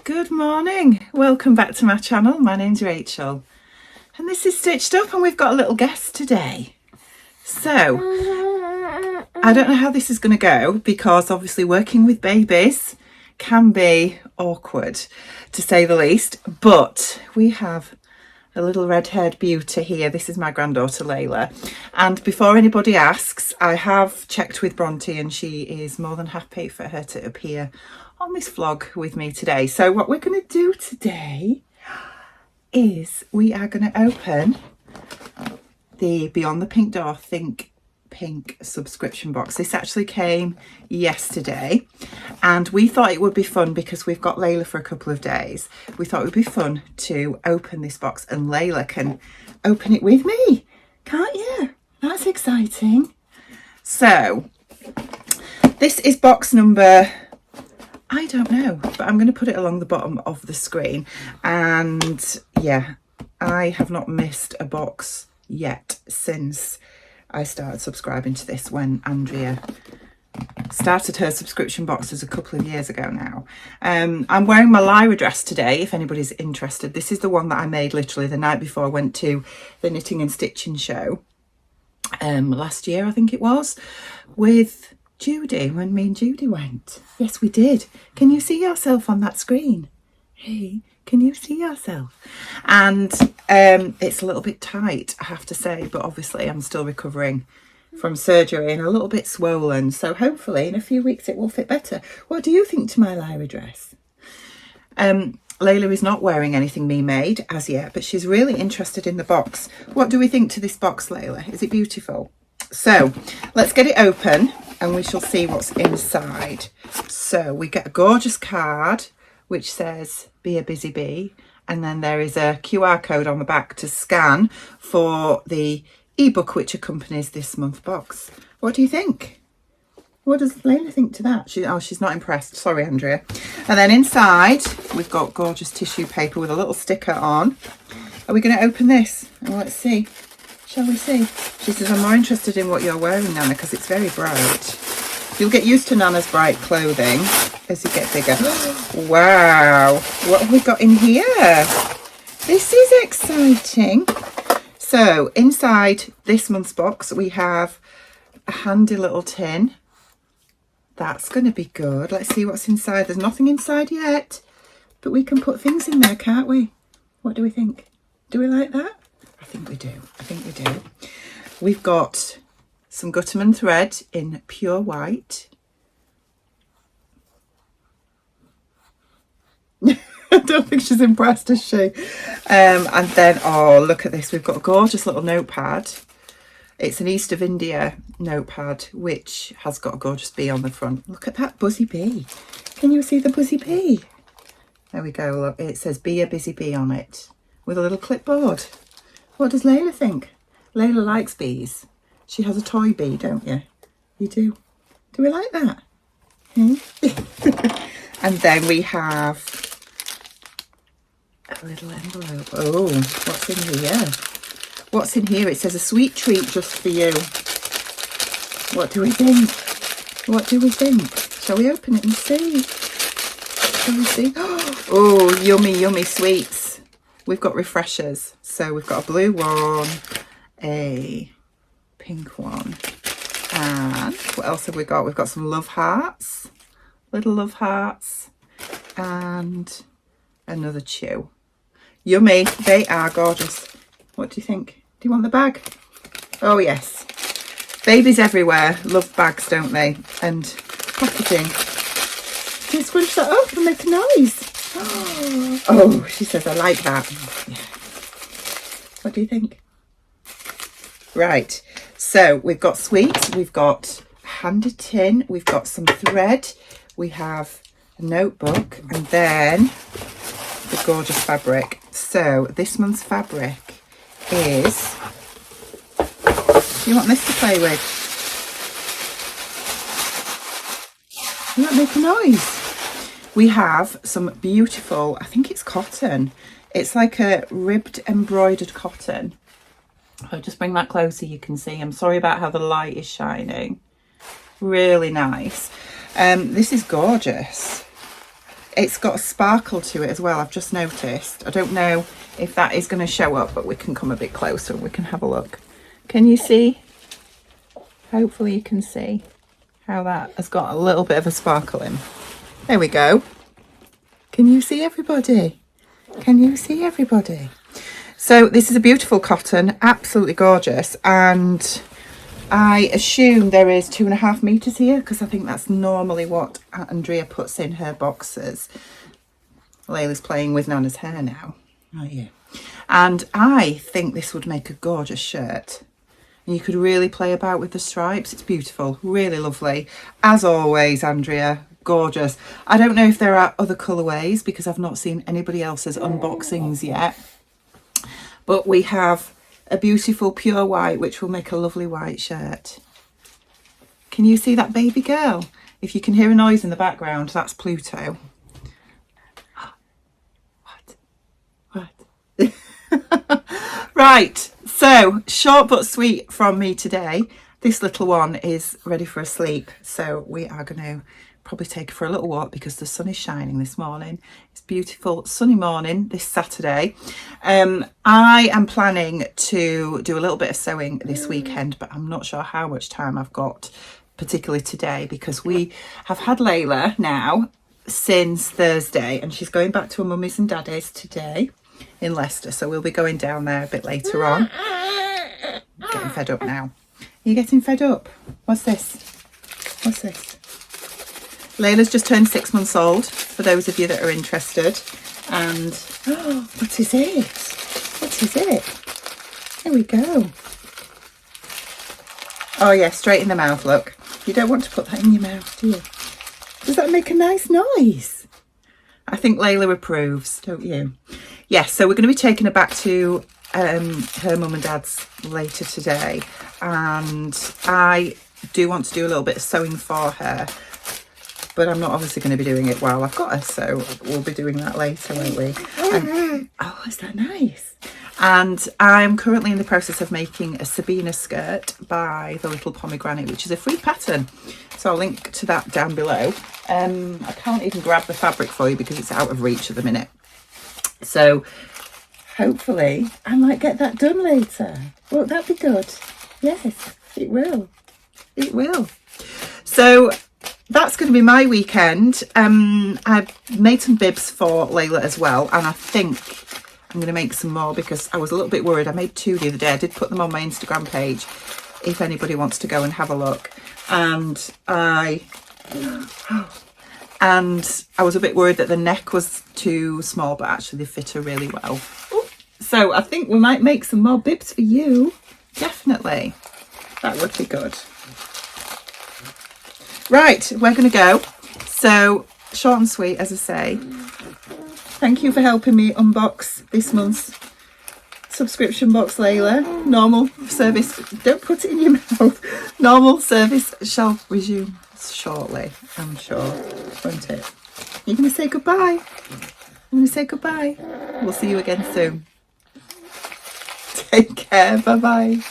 Good morning, welcome back to my channel. My name's Rachel and this is Stitched Up, and we've got a little guest today. So I don't know how this is going to go, because obviously working with babies can be awkward to say the least, but we have a little red-haired beauty here. This is my granddaughter Lyra, and before anybody asks, I have checked with Bronte and she is more than happy for her to appear on this vlog with me today. So what we're going to do today is we are going to open the Beyond the Pink Door Think Pink subscription box. This actually came yesterday and we thought it would be fun because we've got Lyra for a couple of days. We thought it would be fun to open this box and Lyra can open it with me. Can't you? That's exciting. So this is box number, I don't know, but I'm going to put it along the bottom of the screen. And yeah, I have not missed a box yet since I started subscribing to this, when Andrea started her subscription boxes a couple of years ago now. I'm wearing my Lyra dress today, if anybody's interested. This is the one that I made literally the night before I went to the knitting and stitching show last year, I think it was, with Judy, when me and Judy went. Yes, we did. Can you see yourself on that screen? Hey, can you see yourself? And it's a little bit tight, I have to say, but obviously I'm still recovering from surgery and a little bit swollen, so hopefully in a few weeks it will fit better. What do you think to my Lyra dress? Layla is not wearing anything me made as yet, but she's really interested in the box. What do we think to this box, Layla? Is it beautiful? So let's get it open and we shall see what's inside. So we get a gorgeous card which says "Be a busy bee," and then there is a QR code on the back to scan for the ebook which accompanies this month's box. What do you think? What does Layla think to that? She's not impressed. Sorry, Andrea. And then inside we've got gorgeous tissue paper with a little sticker on. Are we going to open this? Oh, let's see. Shall we see? She says, I'm more interested in what you're wearing, Nana, because it's very bright. You'll get used to Nana's bright clothing as you get bigger. Wow. What have we got in here? This is exciting. So inside this month's box, we have a handy little tin. That's going to be good. Let's see what's inside. There's nothing inside yet, but we can put things in there, can't we? What do we think? Do we like that? I think we do. I think we do. We've got some Gutterman thread in pure white. I don't think she's impressed, is she? And then, oh, look at this. We've got a gorgeous little notepad. It's an East of India notepad, which has got a gorgeous bee on the front. Look at that buzzy bee. Can you see the buzzy bee? There we go. Look, it says "Be a busy bee" on it with a little clipboard. What does Layla think? Layla likes bees. She has a toy bee, don't you? You do. Do we like that? Hmm? And then we have a little envelope. Oh, what's in here? What's in here? It says "A sweet treat just for you." What do we think? What do we think? Shall we open it and see? Shall we see? Oh, yummy, yummy sweets. We've got refreshers. So we've got a blue one, a pink one, and what else have we got? We've got some love hearts, little love hearts, and another chew. Yummy. They are gorgeous. What do you think? Do you want the bag? Oh yes. Babies everywhere love bags, don't they? And packaging. Do you scrunch that up and make a noise? Oh, she says, I like that. Yeah. What do you think? Right. So we've got sweets. We've got a handy tin. We've got some thread. We have a notebook. And then the gorgeous fabric. So this month's fabric is, do you want this to play with? Will that make a noise? We have some beautiful, I think it's cotton. It's like a ribbed embroidered cotton. I'll just bring that closer, you can see. I'm sorry about how the light is shining. Really nice. This is gorgeous. it's got a sparkle to it as well, I've just noticed. I don't know if that is going to show up, but we can come a bit closer and we can have a look. Can you see? Hopefully you can see how that has got a little bit of a sparkle in. There we go. Can you see everybody? Can you see everybody? So this is a beautiful cotton, absolutely gorgeous, and I assume there is 2.5 meters here because I think that's normally what Andrea puts in her boxes. Layla's playing with Nana's hair now, aren't you? And I think this would make a gorgeous shirt. And you could really play about with the stripes. It's beautiful, really lovely. As always, Andrea, gorgeous. I don't know if there are other colourways because I've not seen anybody else's unboxings yet. But we have a beautiful pure white, which will make a lovely white shirt. Can you see that baby girl? If you can hear a noise in the background, that's Pluto. What? Right, so short but sweet from me today. This little one is ready for a sleep, so we are going to probably take her for a little walk because the sun is shining this morning. It's a beautiful sunny morning this Saturday. I am planning to do a little bit of sewing this weekend, but I'm not sure how much time I've got, particularly today, because we have had Layla now since Thursday and she's going back to her mummy's and daddy's today in Leicester, so we'll be going down there a bit later on. Getting fed up now. Are you getting fed up? What's this? What's this? Layla's just turned 6 months old, for those of you that are interested. And, oh, what is it? What is it? There we go. Oh yeah, straight in the mouth, look. You don't want to put that in your mouth, do you? Does that make a nice noise? I think Layla approves, don't you? Yes, so we're going to be taking her back to her mum and dad's later today. And I do want to do a little bit of sewing for her. But I'm not obviously going to be doing it while I've got her, so we'll be doing that later, won't we? And, oh, is that nice? And I'm currently in the process of making a Sabina skirt by the Little Pomegranate, which is a free pattern. So I'll link to that down below. I can't even grab the fabric for you because it's out of reach at the minute. So hopefully I might get that done later. Won't that be good? Yes, it will. It will. So that's going to be my weekend. I've made some bibs for Layla as well, and I think I'm going to make some more because I was a little bit worried. I made 2 the other day. I did put them on my Instagram page if anybody wants to go and have a look. And I was a bit worried that the neck was too small, but actually they fit her really well. So I think we might make some more bibs for you. Definitely. That would be good. Right, we're going to go. So, short and sweet, as I say. Thank you for helping me unbox this month's subscription box, Layla. Normal service, don't put it in your mouth. Normal service shall resume shortly, I'm sure, won't it? You're going to say goodbye. I'm going to say goodbye. We'll see you again soon. Take care. Bye-bye.